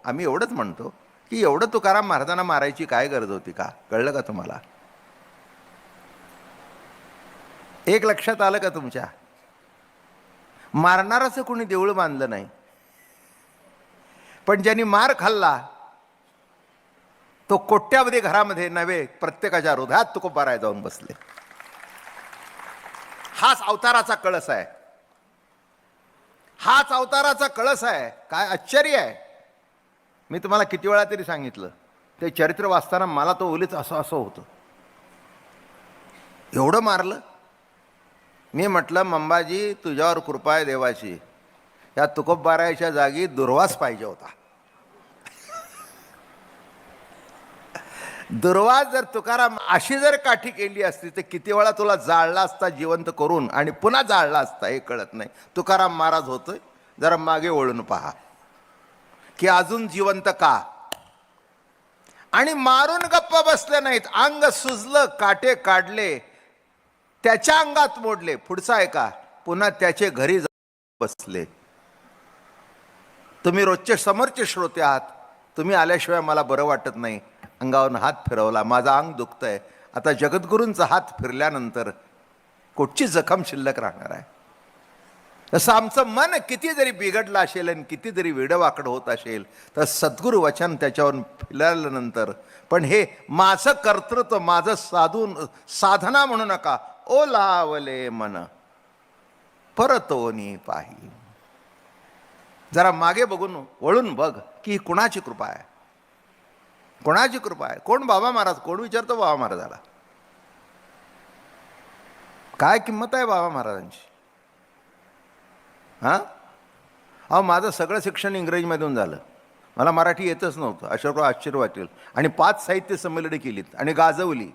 आम्ही एवढंच म्हणतो की एवढं तुकाराम महाराजांना मारायची काय गरज होती का? कळलं का तुम्हाला? एक लक्षात आलं का तुमच्या? मारणाराचं कोणी देऊळ बांधलं नाही, पण ज्यांनी मार खाल्ला तो कोट्यावधी घरामध्ये नव्हे प्रत्येकाच्या हृदयात तुकोबाराय जाऊन बसले. हाच अवताराचा कळस आहे, हाच अवताराचा कळस आहे. काय आश्चर्य आहे. मी तुम्हाला किती वेळा तरी सांगितलं, ते चरित्र वाचताना मला तो ओलीच असं असं होतं. एवढं मारलं. मी म्हटलं मंबाजी तुझ्यावर कृपा आहे देवाची, या तुकोबारायच्या जागी दुर्वास पाहिजे होता. दुर्वास जर तुकाराम अशी जर काठी केली असती तर किती वेळा तुला जाळला असता जिवंत करून आणि पुन्हा जाळला असता हे कळत नाही. तुकाराम महाराज होतोय, जरा मागे वळून पहा की अजून जिवंत का. आणि मारून गप्पा बसले नाहीत, अंग सुजलं, काटे काढले, त्याच्या अंगात मोडले. पुढचा आहे का, पुन्हा त्याचे घरी बसले. तुम्ही रोजचे समोरचे श्रोते आहात, तुम्ही आल्याशिवाय मला बरं वाटत नाही. अंगावरून हात फिरवला, माझं अंग दुखतंय. आता जगद्गुरूंचा हात फिरल्यानंतर कुठची जखम शिल्लक राहणार आहे? तसं आमचं मन किती जरी बिघडलं असेल आणि किती जरी वेडवाकड होत असेल तर सद्गुरु वचन त्याच्यावर फिरल्यानंतर, पण हे माझं कर्तृत्व, माझं साधना म्हणू नका. ओलावले मन परतोनी पाही. जरा मागे बघून वळून बघ की ही कुणाची कृपा आहे, कोणाची कृपा आहे. कोण बाबा महाराज? कोण विचारतो बाबा महाराजाला? काय किंमत आहे बाबा महाराजांची? हां, अहो माझं सगळं शिक्षण इंग्रजीमधून झालं, मला मराठी येतच नव्हतं. अशोक आश्चर्य वाटेल. आणि 5 साहित्य संमेलने केलीत आणि गाजवली.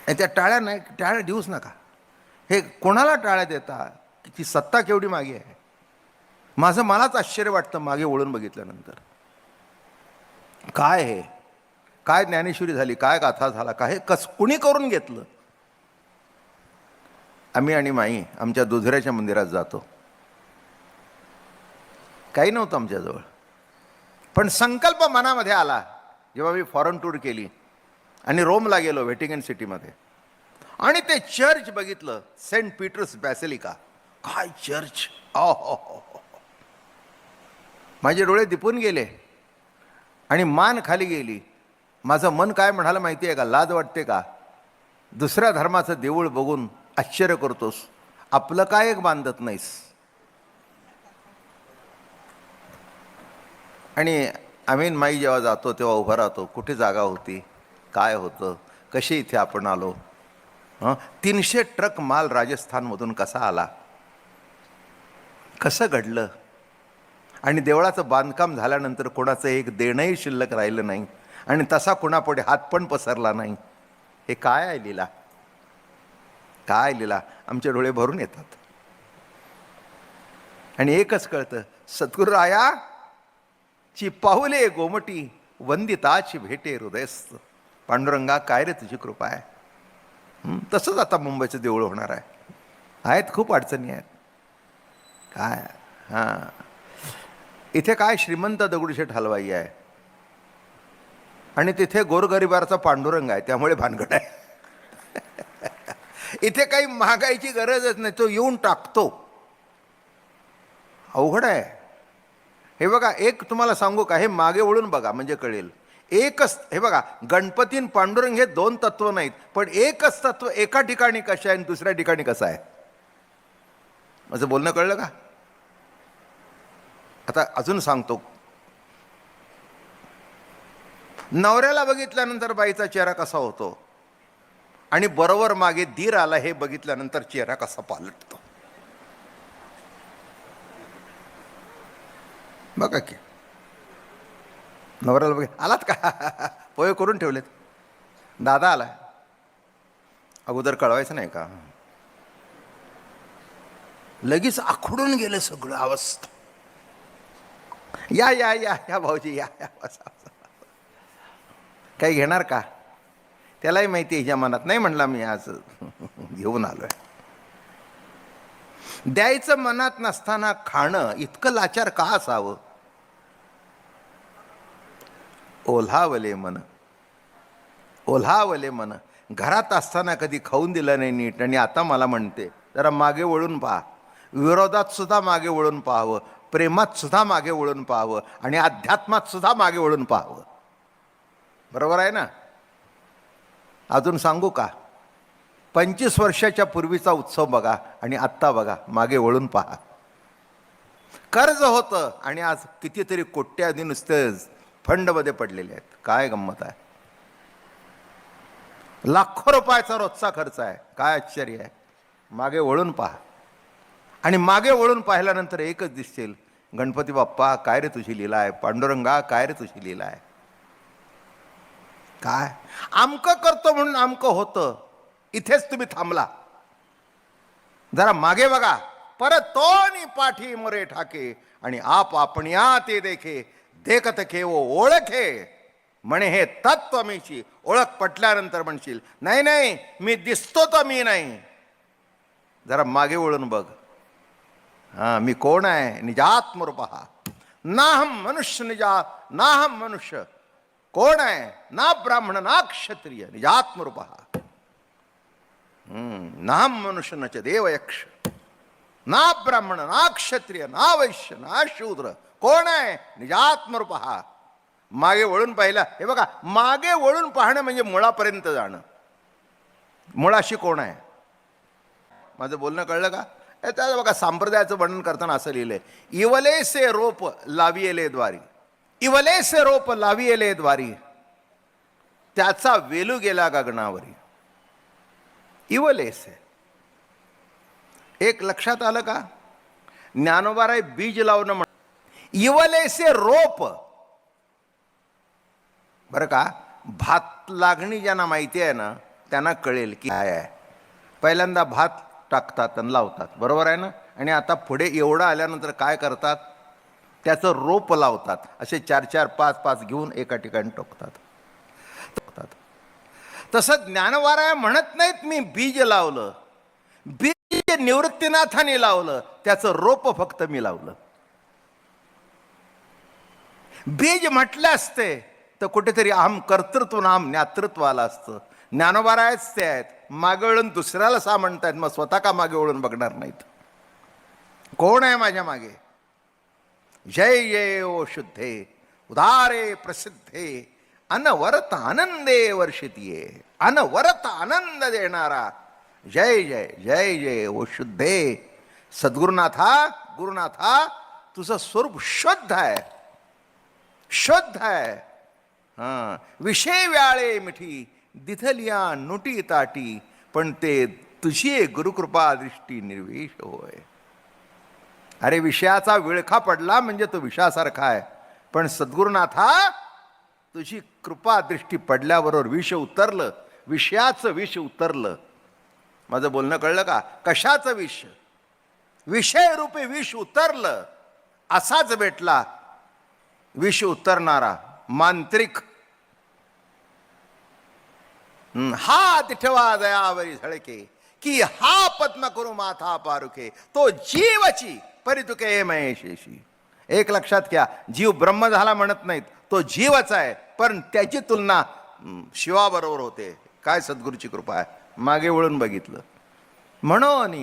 आणि त्या टाळ्या नाही, टाळ्या देऊच नका. हे कोणाला टाळ्या देता? ती सत्ता केवढी मागे आहे. मलाच आश्चर्य वाटतं मागे वळून बघितल्यानंतर. काय हे, काय ज्ञानेश्वरी झाली, काय गाथा झाला, काय कुणी करून घेतलं? आम्ही आणि माई आमच्या दुधऱ्याच्या मंदिरात जातो. काही नव्हतं आमच्याजवळ, पण संकल्प मनामध्ये आला जेव्हा मी फॉरेन टूर केली आणि रोमला गेलो, व्हॅटिकन सिटीमध्ये, आणि ते चर्च बघितलं, सेंट पीटर्स बॅसिलिका. काय चर्च! हो, माझे डोळे दिपून गेले आणि मान खाली गेली. माझं मन काय म्हणालं माहिती आहे का? लाज वाटते का? दुसऱ्या धर्माचं देऊळ बघून आश्चर्य करतोस, आपलं काय एक बांधत नाहीस. आणि आम्ही माई जेव्हा जातो तेव्हा उभं राहतो, कुठे जागा होती, काय होतं, कशी इथे आपण आलो. 300 ट्रक माल राजस्थानमधून कसा आला, कसं घडलं. आणि देवळाचं बांधकाम झाल्यानंतर कोणाचं एक देणंही शिल्लक राहिलं नाही आणि तसा कोणापुढे हात पण पसरला नाही. हे काय आहे लीला, काय लीला. आमचे डोळे भरून येतात. आणि एकच कळतं, सद्गुरुराया ची पाहुले गोमटी वंदिताची भेटे हृदयस्थ. पांडुरंगा काय रे तुझी कृपा आहे. तसंच आता मुंबईचं देऊळ होणार आहे. आहेत खूप अडचणी आहेत. काय हां, इथे काय श्रीमंत दगडूशेठ हलवाई आहे आणि तिथे गोरगरिबाचा पांडुरंग आहे, त्यामुळे भानगड आहे. इथे काही महागाईची गरजच नाही, तो येऊन टाकतो. अवघड आहे हे. बघा, एक तुम्हाला सांगू का, हे मागे वळून बघा म्हणजे कळेल. एकच, हे बघा, गणपती आणि पांडुरंग हे 2 तत्व नाहीत, पण एकच तत्व एका ठिकाणी कसं आहे आणि दुसऱ्या ठिकाणी कसं आहे. माझं बोलणं कळलं का? आता अजून सांगतो. नवऱ्याला बघितल्यानंतर बाईचा चेहरा कसा होतो आणि बरोबर मागे दीर आला हे बघितल्यानंतर चेहरा कसा पालटतो. बघा की, नवऱ्याला बघ, आलात का, पोहे करून ठेवलेत, दादा आला, अगोदर कळवायचं नाही का? लगेच आखडून गेलं सगळं अवस्था. या या या या भाऊजी या या, काही घेणार का? त्यालाही माहिती आहे हिच्या मनात नाही. म्हणला मी आज घेऊन आलोय. द्यायचं मनात नसताना खाणं इतकं लाचार का असावं? ओल्हावले मन, ओल्हावले मन. घरात असताना कधी खाऊन दिलं नाही नीट आणि आता मला म्हणते. जरा मागे वळून पहा. विरोधात सुद्धा मागे वळून पाहावं, प्रेमात सुद्धा मागे वळून पाहावं आणि अध्यात्मात सुद्धा मागे वळून पाहावं. बरोबर आहे ना? अजून सांगू का? 25 वर्षाच्या पूर्वीचा उत्सव बघा आणि आत्ता बघा, मागे वळून पहा. कर्ज होतं आणि आज कितीतरी कोट्याधी नुसते फंडमध्ये पडलेले आहेत. काय गंमत आहे! लाखो रुपयाचा रोजचा खर्च आहे. काय आश्चर्य आहे! मागे वळून पहा आणि मागे वळून पाहिल्यानंतर एकच दिसेल, गणपती बाप्पा काय रे तुझी लीला आहे, पांडुरंगा काय रे तुझी लीला आहे. काय आमकं करतो म्हणून आमकं होतं, इथेच तुम्ही थांबला. जरा मागे बघा. परत तोनी पाठी मोरे ठाके आणि आप आपणया ते देखे, देखत खेवो ओळखे म्हणे हे तत्व मीची. ओळख पटल्यानंतर म्हणशील नाही नाही मी दिसतो तर मी नाही. जरा मागे वळून बघ. मी कोण आहे? निजात्मरूपहा नाहम मनुष्य नाहम मनुष्य. कोण आहे? ना ब्राह्मण ना क्षत्रिय, निजात्मरूपहा. नाहम मनुष्य न च देवयक्ष. ना ब्राह्मण ना क्षत्रिय ना वैश्य ना शूद्र. कोण आहे? निजात्मरूपहा. मागे वळून पाहिला. हे बघा, मागे वळून पाहणं म्हणजे मुळापर्यंत जाणं. मुळाशी कोण आहे? माझं बोलणं कळलं का? त्याचं बघा, संप्रदायाचं वर्णन करताना असं लिहिलंय, इवलेसे रोप लावियेले द्वारी. इवलेसे रोप लावियेले द्वारी, त्याचा वेलू गेला गगनावरी. इवलेसे एक लक्षात आलं का? ज्ञानोबाराय बीज लावणं म्हण. इवलेसे रोप. बरं का, भात लागणी ज्यांना माहिती आहे ना त्यांना कळेल की काय आहे. पहिल्यांदा भात टाकतात आणि लावतात, बरोबर आहे ना? आणि आता पुढे एवढं आल्यानंतर काय करतात? त्याचं रोप लावतात. असे 4-4, 5-5 घेऊन एका ठिकाणी टोकतात. तसं ज्ञानवाराय म्हणत नाहीत मी बीज लावलं. बीज निवृत्तीनाथाने लावलं, त्याचं रोप फक्त मी लावलं. बीज म्हटलं असते तर कुठेतरी अहम कर्तृत्व नाम ज्ञातृत्व आलं असतं. ज्ञानोबारायच ते आहेत. मागे वळून दुसऱ्याला सा म्हणतायत, मग स्वतः का मागे वळून बघणार नाहीत? कोण आहे माझ्या मागे? जय जय ओ शुद्धे उदारे प्रसिद्धे अनवरत आनंदे वर्षितीये. अनवरत आनंद देणारा जय जय जय जय ओ शुद्धे. सद्गुरुनाथा, गुरुनाथा, तुझं स्वरूप शुद्ध आहे, शुद्ध आहे. विषय व्याळे मिठी दिथलिया नुटी ताटी, पण ते तुझी गुरुकृपा दृष्टी निर्वेश होय. अरे विषयाचा विळखा पडला म्हणजे तो विषासारखा आहे, पण सद्गुरुनाथा तुझी कृपा दृष्टी पडल्याबरोबर विष उतरलं, विषयाचं विष उतरलं. माझं बोलणं कळलं का? कशाचं विष? विषय रूपी विष उतरलं. असाच भेटला विष उतरणारा मांत्रिक. हा तिठवा दयावरी झळके की हा पद्म करू माथा पारुखे, तो जीवची परितुके महेशेशी. एक लक्षात घ्या, जीव ब्रह्म झाला म्हणत नाहीत, तो जीवच आहे, पण त्याची तुलना शिवाबरोबर होते. काय सद्गुरूची कृपा आहे! मागे वळून बघितलं म्हणून